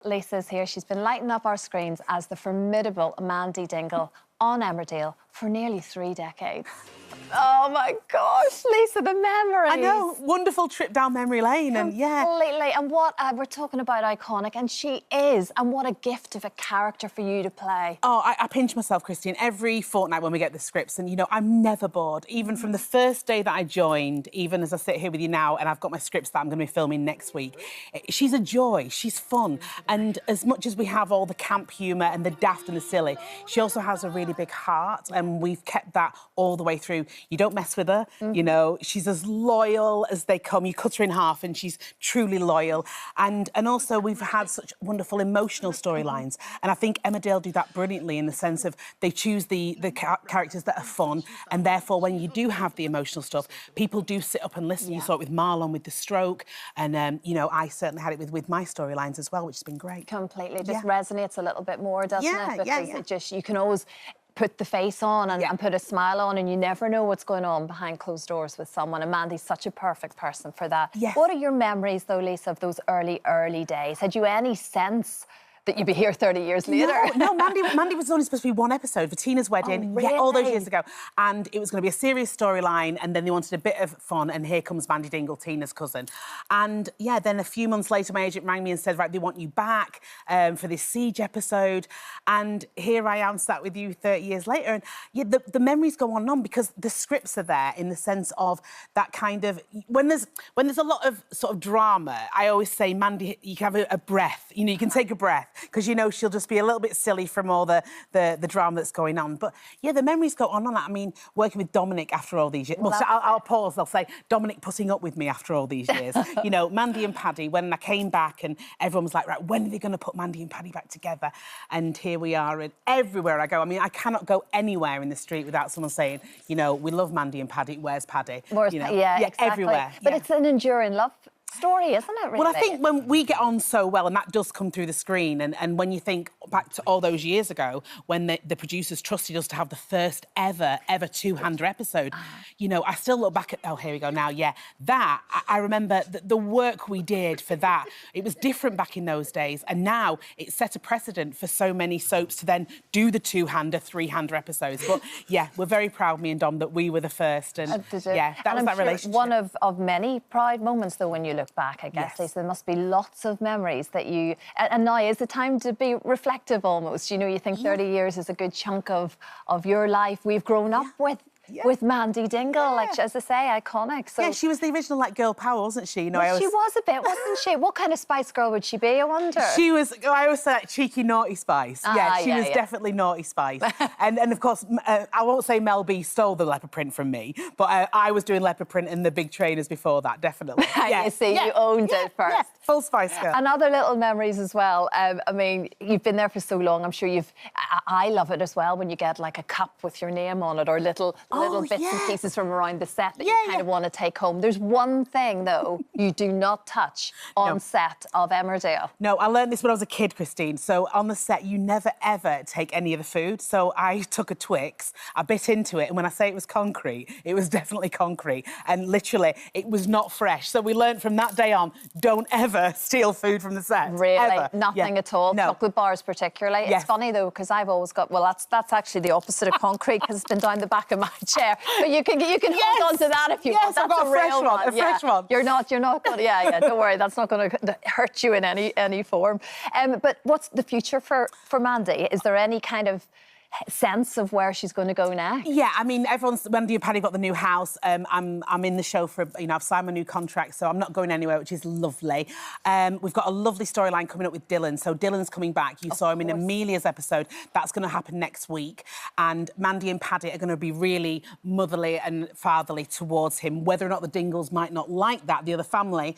Lisa's here. She's been lighting up our screens as the formidable Mandy Dingle on Emmerdale for nearly 3 decades. Oh my gosh, Lisa, the memories. I know, wonderful trip down memory lane, and yeah. Completely, and what, we're talking about iconic, and she is, and what a gift of a character for you to play. Oh, I pinch myself, Christine, every fortnight when we get the scripts, and, you know, I'm never bored. Even from the first day that I joined, even as I sit here with you now, and I've got my scripts that I'm going to be filming next week, she's a joy, she's fun, and as much as we have all the camp humour and the daft and the silly, she also has a really big heart, and we've kept that all the way through. You don't mess with her, you know, she's as loyal as they come. You cut her in half and she's truly loyal. And also we've had such wonderful emotional storylines. And I think Emmerdale do that brilliantly in the sense of they choose the characters that are fun, and therefore when you do have the emotional stuff, people do sit up and listen. You saw it with Marlon with the stroke, and, you know, I certainly had it with my storylines as well, which has been great. Completely, just resonates a little bit more, doesn't it? Because it just, you can always put the face on and put a smile on, and you never know what's going on behind closed doors with someone, and Mandy's such a perfect person for that. What are your memories, though, Lisa, of those early days? Had you any sense that you'd be here 30 years later? No, Mandy was only supposed to be one episode for Tina's wedding, all those years ago. And it was going to be a serious storyline, and then they wanted a bit of fun, and here comes Mandy Dingle, Tina's cousin. And, yeah, then a few months later, my agent rang me and said, right, they want you back for this Siege episode. And here I am sat with you 30 years later. And, yeah, the memories go on and on because the scripts are there in the sense of that kind of... When there's a lot of sort of drama, I always say, Mandy, you can have a breath. You know, you can take a breath, because, you know, she'll just be a little bit silly from all the drama that's going on. But, yeah, the memories go on and on. I mean, working with Dominic after all these years... Well, so I'll pause. I'll say, Dominic putting up with me after all these years. You know, Mandy and Paddy, when I came back and everyone was like, right, when are they going to put Mandy and Paddy back together? And here we are, and everywhere I go. I mean, I cannot go anywhere in the street without someone saying, you know, we love Mandy and Paddy, where's Paddy? Where's you know? Yeah, exactly. Everywhere. But it's an enduring love story, isn't it, really? Well, I think when we get on so well, and that does come through the screen, and when you think back to all those years ago, when the producers trusted us to have the first ever two-hander episode, you know, I still look back at, oh, here we go now, that, I remember the work we did for that. It was different back in those days, and now it set a precedent for so many soaps to then do the two-hander, three-hander episodes. But, yeah, we're very proud, me and Dom, that we were the first, and, yeah, that was that relationship. One of many proud moments, though, when you look back, I guess, Lisa, there must be lots of memories that you... And now is the time to be reflective, almost. You know, you think 30 years is a good chunk of your life. We've grown up with Mandy Dingle, like, as I say, iconic. So... Yeah, she was the original, like, girl power, wasn't she? You know, she was a bit, wasn't she? What kind of Spice Girl would she be, I wonder? She was, I always say, like, cheeky, naughty Spice. She was definitely naughty Spice. and of course, I won't say Mel B stole the leopard print from me, but I was doing leopard print in the big trainers before that, definitely. You see, you owned it first. Yeah, full Spice Girl. And other little memories as well. I mean, you've been there for so long, I'm sure you've... I love it as well when you get, like, a cup with your name on it, or little bits and pieces from around the set that you kind of want to take home. There's one thing, though, you do not touch on set of Emmerdale. No, I learned this when I was a kid, Christine. So on the set, you never, ever take any of the food. So I took a Twix, I bit into it, and when I say it was concrete, it was definitely concrete. And literally, it was not fresh. So we learned from that day on, don't ever steal food from the set. Really? Ever. Nothing at all? No. Chocolate bars particularly? It's funny, though, because I've always got... Well, that's actually the opposite of concrete, because it's been down the back of my chair. But you can hold on to that if you want. That's I've got a fresh one. A fresh one. You're not going to... don't worry, that's not going to hurt you in any form. But what's the future for Mandy? Is there any kind of sense of where she's going to go next? Yeah, I mean, Mandy and Paddy got the new house. I'm in the show for, you know, I've signed my new contract, so I'm not going anywhere, which is lovely. We've got a lovely storyline coming up with Dylan. So Dylan's coming back. You saw him in Amelia's episode. That's going to happen next week. And Mandy and Paddy are going to be really motherly and fatherly towards him. Whether or not the Dingles might not like that, the other family,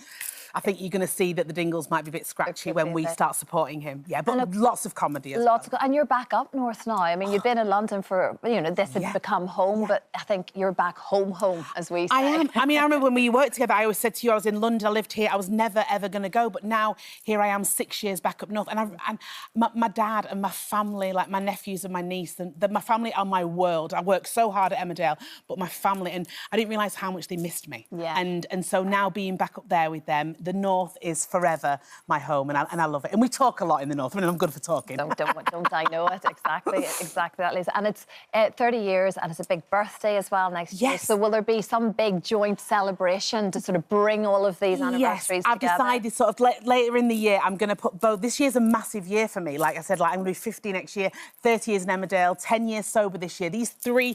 I think you're going to see that the Dingles might be a bit scratchy when we start supporting him. Yeah, but lots of comedy as well. And you're back up north now. I mean, you've been in London for, you know, this had become home, but I think you're back home, as we say. I am. I mean, I remember when we worked together, I always said to you, I was in London, I lived here, I was never, ever going to go. But now, here I am 6 years back up north. And my dad and my family, like my nephews and my niece, and my family are my world. I worked so hard at Emmerdale, but my family, and I didn't realise how much they missed me. Yeah. And so now being back up there with them, the north is forever my home, and I love it. And we talk a lot in the north. I mean, I'm good for talking. Don't I know it? Exactly that, Lisa. And it's 30 years, and it's a big birthday as well next year. So will there be some big joint celebration to sort of bring all of these anniversaries I've together? decided sort of later in the year, I'm going to put both. This year's a massive year for me. Like I said, like I'm going to be 50 next year, 30 years in Emmerdale, 10 years sober this year. These three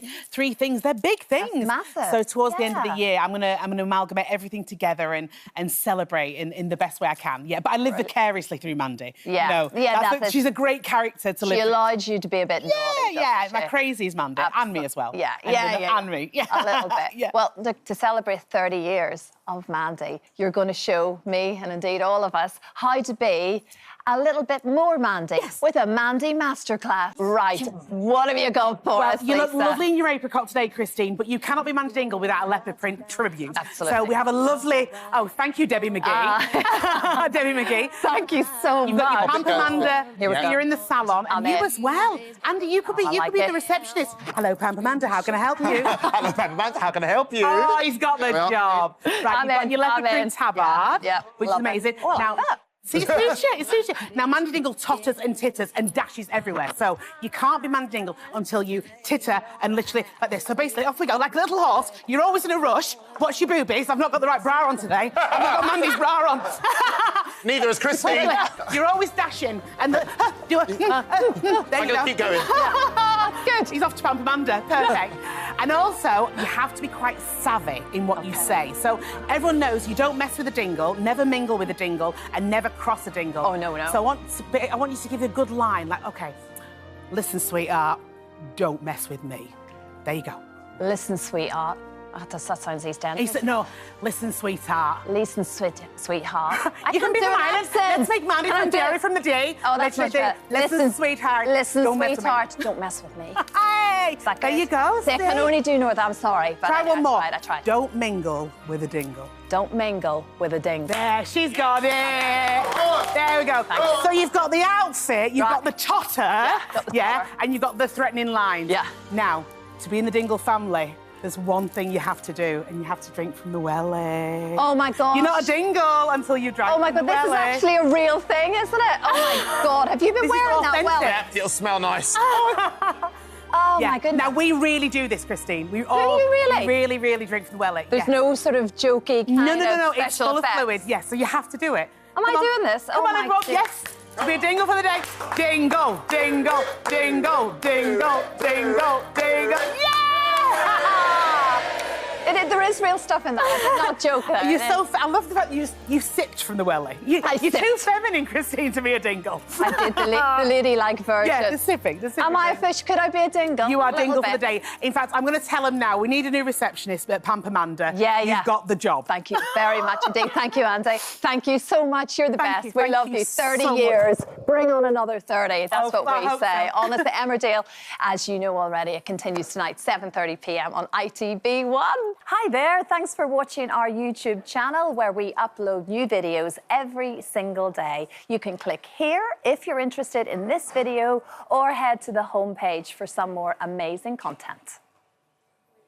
things, they're big things. That's massive. So towards the end of the year, I'm going to amalgamate everything together and celebrate in the best way I can. Yeah, but I live vicariously through Mandy. Yeah. You know, she's a great character to live. She allowed you to be a bit naughty. My crazy is Mandy. And me as well. And me. A little bit. Well, to celebrate 30 years of Mandy, you're going to show me, and indeed all of us, how to be a little bit more Mandy with a Mandy Masterclass. Right, what have you got for us, you look Lisa? lovely in your apricot today, Christine, but you cannot be Mandy Dingle without a leopard print tribute. Absolutely. So we have a lovely... Oh, thank you, Debbie McGee. Debbie McGee. Thank you so much. You've got your Pampamanda. Here we go. You're in the salon, and you as well. Andy, you could be the receptionist. Hello, Pampamanda, how can I help you? Hello, Pampamanda, how can I help you? Oh, he's got the job. Right, you've got your leopard print tabard, which is amazing. Now, see, it suits you. Now, Mandy Dingle totters and titters and dashes everywhere. So you can't be Mandy Dingle until you titter and literally like this. So basically, off we go, like a little horse. You're always in a rush. Watch your boobies. I've not got the right bra on today. I've not got Mandy's bra on. Neither has Christine. You're always dashing. And there you go. Keep going. Good. He's off to Pampamanda. Perfect. And also, you have to be quite savvy in what you say. So everyone knows you don't mess with a dingle, never mingle with a dingle, and never cross a dingle. Oh, no. So I want you to give a good line, like, OK, listen, sweetheart, don't mess with me. There you go. Listen, sweetheart. That sounds East End. He said, no, listen, sweetheart. Listen, sweetheart. You can be violent. Let's make Mandy from Dairy from the Day. Oh, that's much better. Listen, sweetheart. Listen, sweetheart. Don't mess with me. Hey, there you go. See, I can only do North. I'm sorry. But Try one more. I tried. Don't mingle with a dingle. Don't mingle with a dingle. There, she's got it. There we go. So you've got the outfit, you've got the totter, and you've got the threatening lines. Yeah. Now, to be in the Dingle family, there's one thing you have to do, and you have to drink from the welly. Oh, my God. You're not a dingle until you drink from the welly. Oh, my God, this is actually a real thing, isn't it? Oh, my God. Have you been wearing that welly? Yeah, it'll smell nice. Oh, my goodness. Now, we really do this, Christine. We do you really? We really drink from the welly. There's no sort of jokey kind of No. It's special full effects. of fluid. Yes, so you have to do it. Am I doing this? Come on, then, Rob. Yes. To be a dingle for the day. Dingle, dingle, dingle, dingle, dingle, dingle. Yeah! There is real stuff in that. I did not joke there. I love the fact you sipped from the welly. You're too feminine, Christine, to be a dingle. I did the ladylike version. Yeah, the sipping. Am I a fish? Could I be a dingle? You are dingle for the day. In fact, I'm going to tell them now, we need a new receptionist at Pampamanda. Yeah. You've got the job. Thank you very much indeed. Thank you, Andy. Thank you so much. You're the best. We love you. 30 years. Bring on another 30. That's what we say. Honest to Emmerdale. As you know already, it continues tonight, 7:30 p.m. on ITV1. Hi there. Thanks for watching our YouTube channel where we upload new videos every single day. You can click here if you're interested in this video or head to the homepage for some more amazing content.